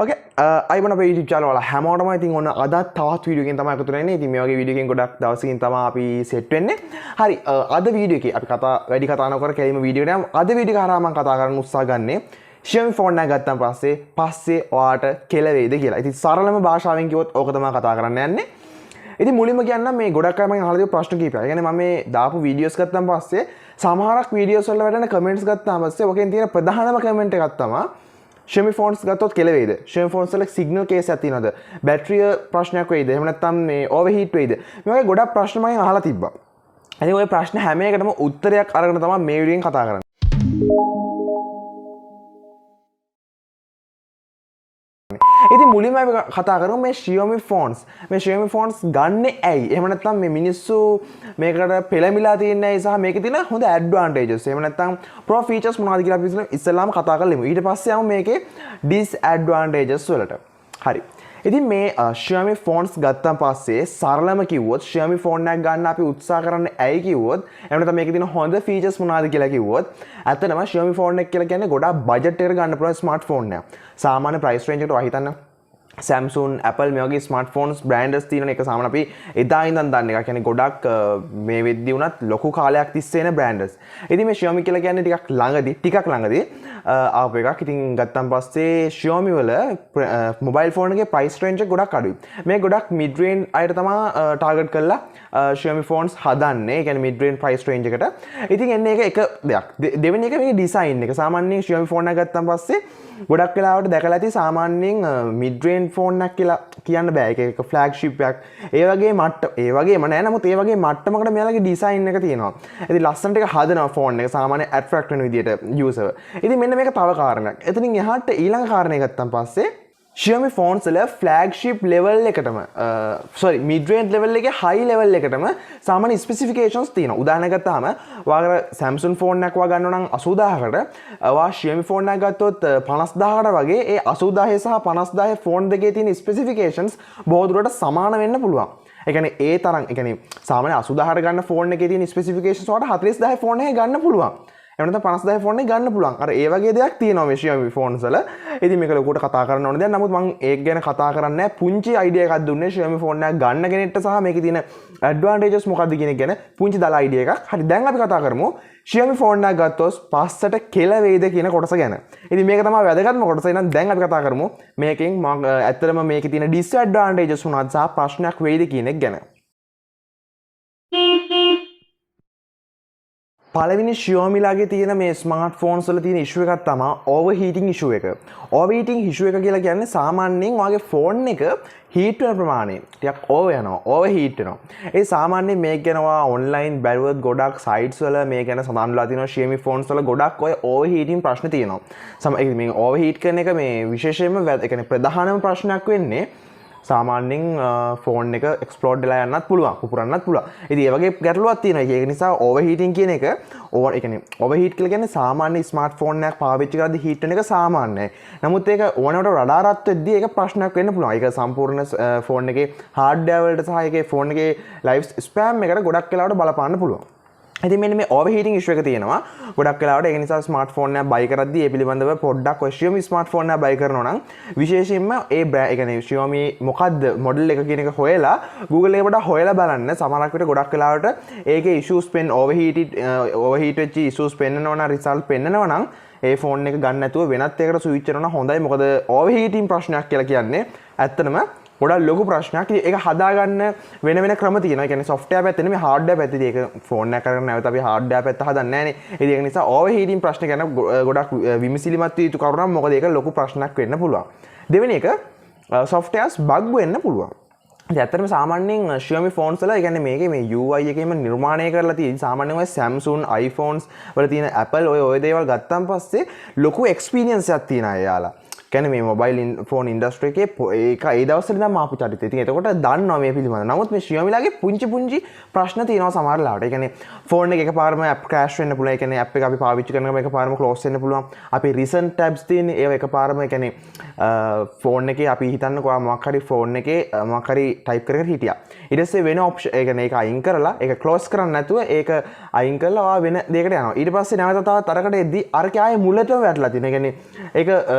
Okay, අයිබන අපේ YouTube channel වල හැමෝටම ඉතින් ඔන්න අද තවත් වීඩියෝ එකකින් තමයි එකතු වෙන්නේ. ඉතින් මේ වගේ වීඩියෝ එකකින් ගොඩක් දවසකින් තමයි අපි සෙට් වෙන්නේ. හරි, අද වීඩියෝ එකේ අපි වැඩි කතා නොකර කෙලින්ම වීඩියෝ එකට යමු. අද වීඩියෝ එක හරහා මම කතා කරන්න උත්සාහ ගන්නේ Xiaomi phone එක ගත්තාන් පස්සේ ඔයාට කෙල වේද කියලා. ඉතින් සරලම භාෂාවෙන් කිව්වොත් ඕක තමයි කතා කරන්න යන්නේ. ඉතින් මුලින්ම කියන්නම් මේ ගොඩක් අය මගෙන් අහලා තියෙන ප්‍රශ්න කීපයක්. ඒ කියන්නේ මම මේ දාපු වීඩියෝස් ගත්තාන් පස්සේ සමහරක් වීඩියෝස් වල වැටෙන කමෙන්ට්ස් ගත්තාම පස්සේ ඔකෙන් තියෙන ප්‍රධානම කමෙන්ට් එකක් තමයි Xiaomi phones ගත්තොත් කෙල වේද? Xiaomi phones වල signal case එකක් තියෙනවද? බැටරිය ප්‍රශ්නයක් වෙයිද? එහෙම නැත්නම් මේ overheat වෙයිද? මේ වගේ ගොඩක් ප්‍රශ්න මම අහලා තිබ්බා. ඉතින් ওই ප්‍රශ්න හැම එකටම උත්තරයක් අරගෙන තමයි මේ වීඩියෝෙන් කතා කරන්නේ. ඉතින් මුලින්ම අපි කතා කරමු මේ Xiaomi phones. මේ Xiaomi phones ගන්නේ ඇයි? එහෙම නැත්නම් මේ මිනිස්සු මේකට පෙළඹිලා තියන්නේ ඇයි සහ මේකේ තියෙන හොඳ advantages. එහෙම නැත්නම් pro features මොනවද කියලා අපි ඉස්සෙල්ලාම කතා කරලා ඊට පස්සේ යමු මේකේ disadvantages වලට. හරි. ඉතින් මේ Xiaomi phones ගත්තාන් පස්සේ සරලම කිව්වොත් Xiaomi phone එකක් ගන්න අපි උත්සාහ කරන්නේ ඇයි කිව්වොත් එහෙම නැත්නම් මේකේ තියෙන හොඳ features මොනවද කියලා කිව්වොත් ඇත්තටම Xiaomi phone එක කියලා කියන්නේ ගොඩාක් budget එකට ගන්න පුළුවන් smartphone එකක්. සාමාන්‍ය price range එකට වහිතන්න Samsung, Apple මේ වගේ smartphones brands තියෙන එක සාමාන්‍ය අපි එදා ඉඳන් දන්න එක. කියන්නේ ගොඩක් මේ වෙද්දී උනත් ලොකු කාලයක් තිස්සේ එන brands. ඉතින් මේ Xiaomi කියලා කියන්නේ ටිකක් ළඟදී ආපු එකක්. ඉතින් ගත්තන් පස්සේ Xiaomi වල mobile phone එකේ price range එක ගොඩක් අඩුයි. මේ ගොඩක් mid range අයට තමයි target කරලා Xiaomi phones හදන්නේ. ඒ කියන්නේ mid range price range එකට. ඉතින් එන්නේ එක දෙයක්. දෙවෙනි එක මේකේ design එක. සාමාන්‍යයෙන් Xiaomi phone එක ගත්තන් පස්සේ ගොඩක් වෙලාවට දැකලා ඇති සාමාන්‍යයෙන් mid range phone එකක් කියලා කියන්න බෑ. ඒක flagship එකක්. ඒ වගේම නෑ. නමුත් ඒ වගේ මට්ටමකට මෙයාලගේ design එක තියෙනවා. ඉතින් ලස්සනට එක හදනවා phone එක සාමාන්‍ය attract වෙන විදියට user. ඉතින් මෙන්න මේක තව කාරණයක්. එතනින් එහාට ඊළඟ කාරණේ ගත්තන් පස්සේ Xiaomi phones වල flagship level එකටම mid range level එකේ high level එකටම සාමාන්‍ය specifications තියෙනවා. උදාහරණයක් ගත්තාම ඔයාලා Samsung phone එකක් ගන්නව නම් 80000කට ඔයා Xiaomi phone එකක් ගත්තොත් 50000කට වගේ ඒ 80000 සහ 50000 phone දෙකේ තියෙන specifications බොහෝ දුරට සමාන වෙන්න පුළුවන්. ඒ කියන්නේ ඒ තරම් ඒ කියන්නේ සාමාන්‍ය 80000කට ගන්න phone එකේ තියෙන specifications වලට 40000 phone එකේ ගන්න පුළුවන්. එවනත 50000 ෆෝන් එක ගන්න පුළුවන්. අර ඒ වගේ දෙයක් තියෙනවා මේ Xiaomi phones වල. ඉතින් මේක ලොකුට කතා කරන්න ඕන දෙයක්. නමුත් මම ඒක ගැන කතා කරන්නේ නැහැ. පුංචි අයිඩියා එකක් දුන්නේ Xiaomi phone එකක් ගන්න කෙනෙක්ට සහ මේකේ තියෙන advantages මොකක්ද කියන එක ගැන පුංචි දල අයිඩියා එකක්. හරි, දැන් අපි කතා කරමු Xiaomi phone එකක් ගත්තොත් පස්සට කෙල වේද කියන කොටස ගැන. ඉතින් මේක තමයි වැදගත්ම කොටස. එහෙනම් දැන් අපි කතා කරමු මේකෙන් ඇත්තටම මේකේ තියෙන disadvantages මොනවද සහ ප්‍රශ්නයක් වෙයිද කියන එක ගැන. පළවෙනි Xiaomi ලාගේ තියෙන මේ smartphones වල තියෙන issue එකක් තමයි overheating issue එක. overheating issue එක කියලා කියන්නේ සාමාන්‍යයෙන් ඔයාගේ phone එක heat වෙන ප්‍රමාණය ටිකක් overheat වෙනවා. ඒ සාමාන්‍යයෙන් මේක ගැන ඔයා online බැලුවොත් ගොඩක් sites වල මේ ගැන සඳහන් වෙලා තියෙනවා. Xiaomi phones වල ගොඩක් ඔය overheating ප්‍රශ්න තියෙනවා. මේ overheat කරන එක මේ විශේෂයෙන්ම ඒ කියන්නේ ප්‍රධානම ප්‍රශ්නයක් වෙන්නේ සාමාන්‍යයෙන් ෆෝන් එක එක්ස්ප්ලෝඩ් වෙලා යන්නත් පුළුවන්, පුපුරන්නත් පුළුවන්. ඉතින් ඒ වගේ ගැටලුවක් තියෙනවා. ඒක නිසා ඕවර්හීටින් කියන එක ඒ කියන්නේ ඕවර්හීට් කියලා කියන්නේ සාමාන්‍ය ස්මාර්ට්ෆෝන් එකක් පාවිච්චි කරද්දී හීට් වෙන එක සාමාන්‍යයි. නමුත් ඒක ඕනකට වඩා රත් වෙද්දී ඒක ප්‍රශ්නයක් වෙන්න පුළුවන්. ඒක සම්පූර්ණ ෆෝන් එකේ හાર્ඩ්වෙයාර් වලට සහ ඒකේ ෆෝන් එකේ ලයිෆ් ස්පෑම් එකට ගොඩක් වෙලාවට බලපාන්න පුළුවන්. ඉතින් මෙන්න මේ overheating issue එක තියෙනවා. ගොඩක් වෙලාවට ඒක නිසා ස්මාර්ට්ෆෝන් එකක් buy කරද්දී ඒ පිළිබඳව පොඩ්ඩක් ඔය Xiaomi ස්මාර්ට්ෆෝන් එකක් buy කරනවා නම් විශේෂයෙන්ම ඒ brand ඒ කියන්නේ Xiaomi මොකද්ද model එක කියන එක හොයලා Google එකකට හොයලා බලන්න. සමහරක් විට ගොඩක් වෙලාවට ඒකේ issues overheat වෙච්ච issues පෙන්නනවා නම් result පෙන්නනවා නම් ඒ ෆෝන් එක ගන්න නැතුව වෙනත් එකකට switch කරනවා නම් හොඳයි. මොකද overheating ප්‍රශ්නයක් කියලා කියන්නේ ඇත්තටම ගොඩක් ලොකු ප්‍රශ්නයක්. ඒක හදාගන්න වෙන ක්‍රම තියෙනවා. ඒ කියන්නේ software පැත්තේ නෙමෙයි hardware පැත්තේ. ඒක ෆෝන් එක කරගෙන නැවත අපි hardware පැත්ත හදන්නේ නැහනේ. ඉතින් ඒක නිසා overheating ප්‍රශ්න ගැන ගොඩක් විමසිලිමත් විය යුතු කරුණක්. මොකද ඒක ලොකු ප්‍රශ්නයක් වෙන්න පුළුවන්. දෙවෙනි එක softwares bug වෙන්න පුළුවන්. ඉතින් ඇත්තටම සාමාන්‍යයෙන් Xiaomi phones වල ඒ කියන්නේ මේකේ මේ UI එකේම නිර්මාණය කරලා තියෙන සාමාන්‍යයෙන් ඔය Samsung iPhones වල තියෙන Apple ඔය දේවල් ගත්තාන් පස්සේ ලොකු experience එකක් තියෙනවා එයාලා. කියන්නේ මේ මොබයිල් ෆෝන් ඉන්ඩස්ට්‍රි එකේ ඒක ඒ දවස්වල ඉඳන් ආපු චරිතය. ඉතින් එතකොට දන්නවා මේ පිළිබඳව. නමුත් මේ Xiaomi ලාගේ පුංචි ප්‍රශ්න තියෙනවා සමහර ලාවට. ඒ කියන්නේ ෆෝන් එක එකපාරම app crash වෙන්න පුළුවන්. ඒ කියන්නේ app එක අපි පාවිච්චි කරනකොට එකපාරම close වෙන්න පුළුවන්. අපි recent tabs තියෙන ඒවා එකපාරම ඒ කියන්නේ ෆෝන් එකේ අපි හිතන්නකෝ මොකක් හරි ෆෝන් එකේ මොකක් හරි type කර හිටියා. ඊට පස්සේ වෙන option ඒ කියන්නේ ඒක අයින් කරලා ඒක close කරන්න නැතුව ඒක අයින් කරලා ඔයා වෙන දෙයකට යනවා. ඊට පස්සේ නැවත තවත් අරකට එද්දි අරක ආයේ මුලටම වැටලා තියෙනවා. ඒ කියන්නේ ඒක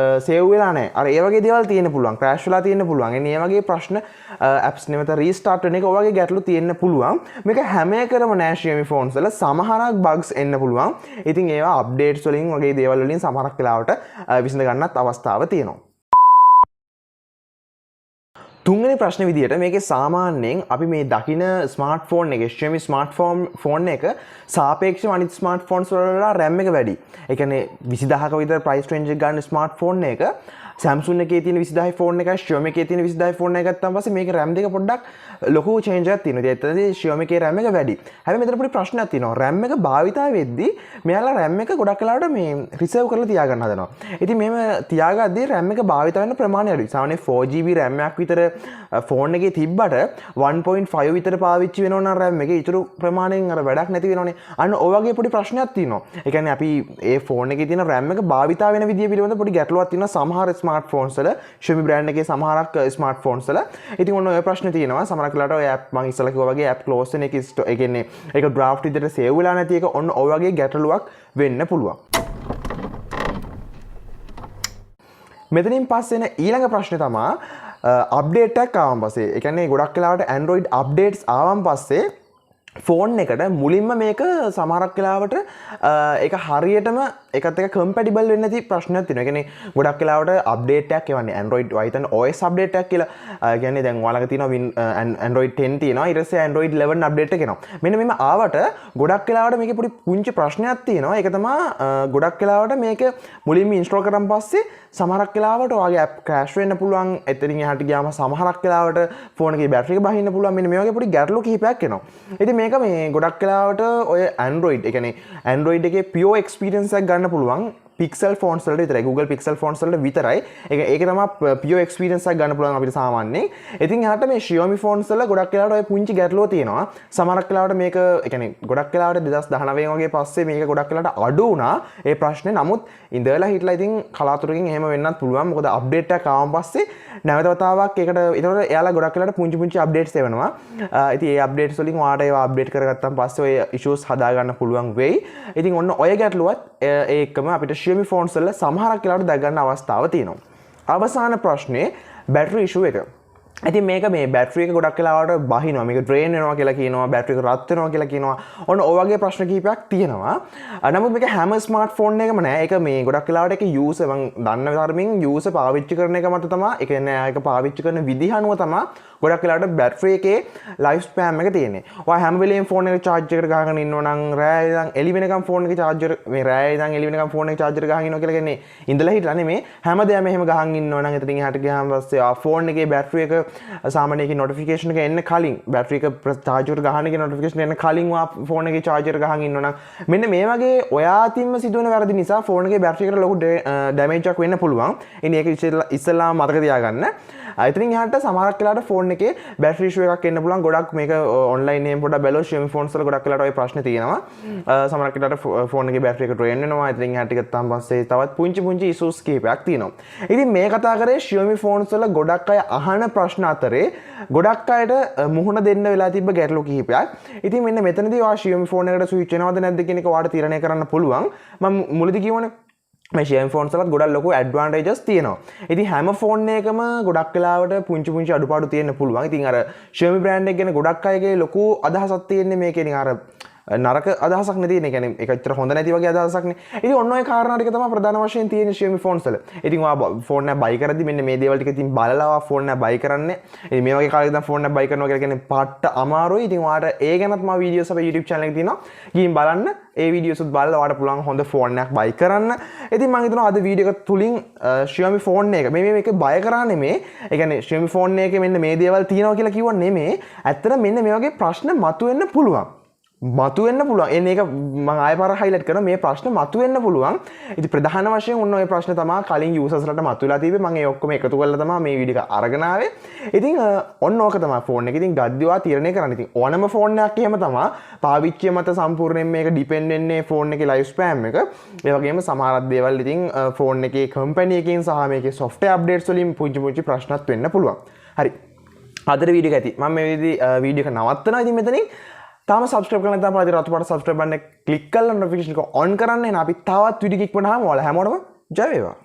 save වෙලා නැහැ. අර ඒ වගේ දේවල් තියෙන්න පුළුවන්. ක්‍රෑෂ් වෙලා තියෙන්න පුළුවන්. එන්නේ මේ වගේ ප්‍රශ්න apps නැවත රීස්ටාර්ට් වෙන එක ඔය වගේ ගැටලු තියෙන්න පුළුවන්. මේක හැම එකකම නෑ Xiaomi phones වල සමහරක් bugs එන්න පුළුවන්. ඉතින් ඒවා updates වලින් වගේ දේවල් වලින් සමහරක් වෙලාවට විසඳ ගන්නත් අවස්ථාව තියෙනවා. තුන්වෙනි ප්‍රශ්න විදියට මේකේ සාමාන්‍යයෙන් අපි මේ දකින ස්මාර්ට් ෆෝන් එකේ Xiaomi ස්මාර්ට් ෆෝන් එක සාපේක්ෂව අනිත් ස්මාර්ට් ෆෝන්ස් වල RAM එක වැඩි. ඒ කියන්නේ 20000ක විතර price range එක ගන්න ස්මාර්ට් ෆෝන් එක Samsung එකේ තියෙන 20000 ෆෝන් එකයි Xiaomi එකේ තියෙන 20000 ෆෝන් එක ගත්තාම පස්සේ මේකේ RAM දෙක පොඩ්ඩක් ලොකු change එකක් තියෙනවා. ඒ ඇත්තටම Xiaomi එකේ RAM එක වැඩි. හැබැයි මෙතන පොඩි ප්‍රශ්නයක් තියෙනවා. RAM එක භාවිතා වෙද්දී මෙයාලා RAM එක ගොඩක් වෙලාවට මේ reserve කරලා තියාගන්න හදනවා. ඉතින් මේව තියාගද්දී RAM එක භාවිතා වෙන ප්‍රමාණය අඩුයි. සාමාන්‍යයෙන් 4GB RAM එකක් විතර ෆෝන් එකේ තිබ්බට 1.5 විතර පාවිච්චි වෙනවා නම් RAM එකේ ඊටු ප්‍රමාණයෙන් අර වැඩක් නැති වෙනවනේ. අන්න ඔය වගේ පොඩි ප්‍රශ්නයක් තියෙනවා. ඒ කියන්නේ අපි ඒ ෆෝන් එකේ තියෙන RAM එක භාවිතා වෙන විදිය පිළිබඳ පොඩි ගැටලුවක් තියෙනවා සමහර ස්මාර්ට් ෆෝන්ස් වල Xiaomi brand එකේ සමහරක් ස්මාර්ට් ෆෝන්ස් වල. ඉතින් ඔන්න ඔය ප්‍රශ්නේ තියෙනවා. සමහරක් වෙලාවට ඔය app මම ඉස්සලා කිව්වා වගේ app close වෙන එක ඒ කියන්නේ ඒක draft විදිහට save වෙලා නැති එක ඔන්න ඔය වගේ ගැටලුවක් වෙන්න පුළුවන්. මෙතනින් පස්සේ එන ඊළඟ ප්‍රශ්නේ තමයි අප්ඩේට් එකක් ආවම පස්සේ. ඒ කියන්නේ ගොඩක් වෙලාවට Android updates ආවම පස්සේ ෆෝන් එකට මුලින්ම මේක සමහරක් වෙලාවට ඒක හරියටම එකත් එක කම්පැටිබල් වෙන්නේ නැති ප්‍රශ්නයක් තියෙනවා. ඒ කියන්නේ ගොඩක් වෙලාවට අප්ඩේට් එකක් එවන්නේ Android Python OS අප්ඩේට් එකක් කියලා. ඒ කියන්නේ දැන් ඔයාලගේ තියෙනවා Android 10 තියෙනවා. ඊට පස්සේ Android 11 අප්ඩේට් එක එනවා. මෙන්න මෙහෙම ආවට ගොඩක් වෙලාවට මේකේ පොඩි පුංචි ප්‍රශ්නයක් තියෙනවා. ඒක තමයි ගොඩක් වෙලාවට මේක මුලින්ම ඉන්ස්ටෝල් කරන් පස්සේ සමහරක් වෙලාවට ඔයාගේ app crash වෙන්න පුළුවන්. එතනින් එහාට ගියාම සමහරක් වෙලාවට ෆෝන් එකේ බැටරි එක බහින්න පුළුවන්. මෙන්න මේ වගේ පොඩි ගැටලු කිහිපයක් එනවා. ඉතින් මේක මේ ගොඩක් වෙලාවට ඔය Android ඒ කියන්නේ Android එකේ pure experience එකක් ගන්න පුළුවන් Pixel phones වලට විතරයි. Google Pixel phones වලට විතරයි. ඒක තමයි pure experience එකක් ගන්න පුළුවන් අපිට සාමාන්‍යයෙන්. ඉතින් එහාට මේ Xiaomi phones වල ගොඩක් වෙලාවට ඔය පුංචි ගැටලුව තියෙනවා. සමහරක් වෙලාවට මේක ඒ කියන්නේ ගොඩක් වෙලාවට 2019 වගේ පස්සේ මේක ගොඩක් වෙලාවට අඩු වුණා ඒ ප්‍රශ්නේ. නමුත් ඉඳලා හිටලා ඉතින් කලාතුරකින් එහෙම වෙන්නත් පුළුවන්. මොකද අප්ඩේට් එකක් ආවම පස්සේ නැවත වතාවක් ඒකට ඒතකොට එයාලා ගොඩක් වෙලාවට පුංචි අප්ඩේට්ස් එවනවා. ඉතින් ඒ අප්ඩේට්ස් වලින් ඔයාලට ඒවා අප්ඩේට් කරගත්තාම පස්සේ ඔය issues හදා ගන්න පුළුවන් වෙයි. ඉතින් ඔන්න ඔය ගැටලුවත් ඒකම අපිට Xiaomi phones වල සමහරක් වෙලාවට දැක ගන්න අවස්ථාව තියෙනවා. අවසාන ප්‍රශ්නේ battery issue එක. ඉතින් මේක මේ බැටරි එක ගොඩක් වෙලාවට බහිනවා. මේක ඩ්‍රේන් වෙනවා කියලා කියනවා. බැටරි එක රත් වෙනවා කියලා කියනවා. ඔන්න ඔය වගේ ප්‍රශ්න කිහිපයක් තියෙනවා. නමුත් මේක හැම ස්මාර්ට් ෆෝන් එකම නෑ. ඒක මේ ගොඩක් වෙලාවට ඒක යූසර් මම දන්න තරමින් යූසර් පාවිච්චි කරන එක මත තමයි ඒ කියන්නේ ඒක පාවිච්චි කරන විදිහ අනුව තමයි ගොඩක් වෙලාවට බැටරි එකේ ලයිෆ් ස්පෑන් එක තියෙන්නේ. ඔයා හැම වෙලේම ෆෝන් එක charge එකට ගහගෙන ඉන්නවා නම් රෑ ඉඳන් එළි වෙනකම් ෆෝන් එකේ charger මේ රෑ ඉඳන් එළි වෙනකම් ෆෝන් එකේ charger ගහගෙන ඉන්නවා කියලා කියන්නේ ඉඳලා හිටලා නෙමෙයි. හැමදේම එහෙම ගහන් ඉන්නවා නම් එතනින් එහාට ගියාම පස්සේ ආ ෆෝන් එකේ බැටරි එක සාමාන්‍යයෙන් නොටිෆිකේෂන් එක එන්න කලින් බැටරි එක charger ගහන එකේ නොටිෆිකේෂන් එන්න කලින් ඔයා ෆෝන් එකේ charger ගහන් ඉන්නවා නම් මෙන්න මේ වගේ ඔයා අතින්ම සිදුවන වැරදි නිසා ෆෝන් එකේ බැටරි එකට ලොකු ඩැමේජ් එකක් වෙන්න පුළුවන්. ඉතින් ඒක ඉස්සෙල්ලාම මතක තියාගන්න. ඉතින් එහාට සමහරක් වෙලාවට ෆෝන් එකේ බැටරි ඉෂුව එකක් එන්න පුළුවන්. ගොඩක් මේක ඔන්ලයින් එහෙම පොඩ්ඩක් බැලුවොත් Xiaomi phones වල ගොඩක් වෙලාවට ওই ප්‍රශ්නේ තියෙනවා. සමහරක් වෙලාවට ෆෝන් එකේ බැටරි එක ඩ්‍රේන් වෙනවා. ඉතින් එහාට ගත්තාම පස්සේ තවත් පුංචි ඉෂුස් කීපයක් තියෙනවා. ඉතින් මේ කතා කරේ Xiaomi phones වල ගොඩක් අය අහන ප්‍රශ්න අතරේ ගොඩක් අයට මුහුණ දෙන්න වෙලා තිබ්බ ගැටලු කිහිපයක්. ඉතින් මෙන්න මෙතනදී ඔයා Xiaomi phone එකට ස්විච් වෙනවද නැද්ද කියන එක ඔයාට තීරණය කරන්න පුළුවන්. මම මුලදී කිව්වනේ මේ Xiaomi phones වලත් ගොඩක් ලොකු advantages තියෙනවා. ඉතින් හැම ෆෝන් එකකම ගොඩක් වෙලාවට පුංචි අඩුපාඩු තියෙන්න පුළුවන්. ඉතින් අර Xiaomi brand එක ගැන ගොඩක් අයගේ ලොකු අදහසක් තියෙන්නේ මේකේ. ඉතින් අර නරක අදහසක් නෙදී නේ. කියන්නේ ඒක ඇත්තට හොඳ නැති වගේ අදහසක් නේ. ඉතින් ඔන්න ඔය කාරණා ටික තමයි ප්‍රධාන වශයෙන් තියෙන්නේ Xiaomi phones වල. ඉතින් ඔයා ෆෝන් එක buy කරද්දි මෙන්න මේ දේවල් ටික ඉතින් බලලා ඔයා ෆෝන් එක buy කරන්නේ. ඉතින් මේ වගේ කාලෙක දැන් ෆෝන් එක buy කරනවා කියලා කියන්නේ පාට අමාරුයි. ඉතින් ඔයාට ඒ ගැනත් මම වීඩියෝස් අපේ YouTube channel එකේ තියෙනවා. ගිහින් බලන්න. ඒ වීඩියෝස් උත් බලලා ඔයාට පුළුවන් හොඳ ෆෝන් එකක් buy කරන්න. ඉතින් මම හිතනවා අද වීඩියෝ එක තුලින් Xiaomi phone එක මේක buy කරා නෙමේ. ඒ කියන්නේ Xiaomi phone එකේ මෙන්න මේ දේවල් තියෙනවා කියලා කිව්වා නෙමේ. ඇත්තට මෙන්න මේ වගේ ප්‍රශ්න මතුවෙන්න පුළුවන්. මතුවෙන්න පුළුවන්. එන්නේ ඒක මම ආයෙ පාර highlight කරනවා. මේ ප්‍රශ්න මතුවෙන්න පුළුවන්. ඉතින් ප්‍රධාන වශයෙන් ඔන්න ඔය ප්‍රශ්න තමයි කලින් users ලට මතුවලා තිබේ. මම ඒ ඔක්කොම එකතු කරලා තමයි මේ වීඩියෝ එක අරගෙන ආවේ. ඉතින් ඔන්න ඕක තමයි ෆෝන් එක. ඉතින් ගද්දිවා තීරණය කරන්න. ඉතින් ඕනම ෆෝන් එකක් එහෙම තමයි පාවිච්චිය මත සම්පූර්ණයෙන් මේක ඩිපෙන්ඩ් වෙන්නේ ෆෝන් එකේ ලයිෆ් ස්පෑන් එක. ඒ වගේම සමහරක් දේවල් ඉතින් ෆෝන් එකේ කම්පැනි එකකින් සහ මේකේ software updates වලින් පුංචි ප්‍රශ්නත් වෙන්න පුළුවන්. හරි. අදට වීඩියෝ එක ඇති. මම මේ වීඩියෝ එක නවත්තනවා. ඉතින් මෙතනින් තාම subscribe කරලා නැත්නම් අපේ රතු පාට subscribe බටන් එක click කරලා notification එක on කරන්න. එන අපි තවත් වීඩියෝ කික් වුණාම ඔයාලා හැමෝටම ජය වේවා.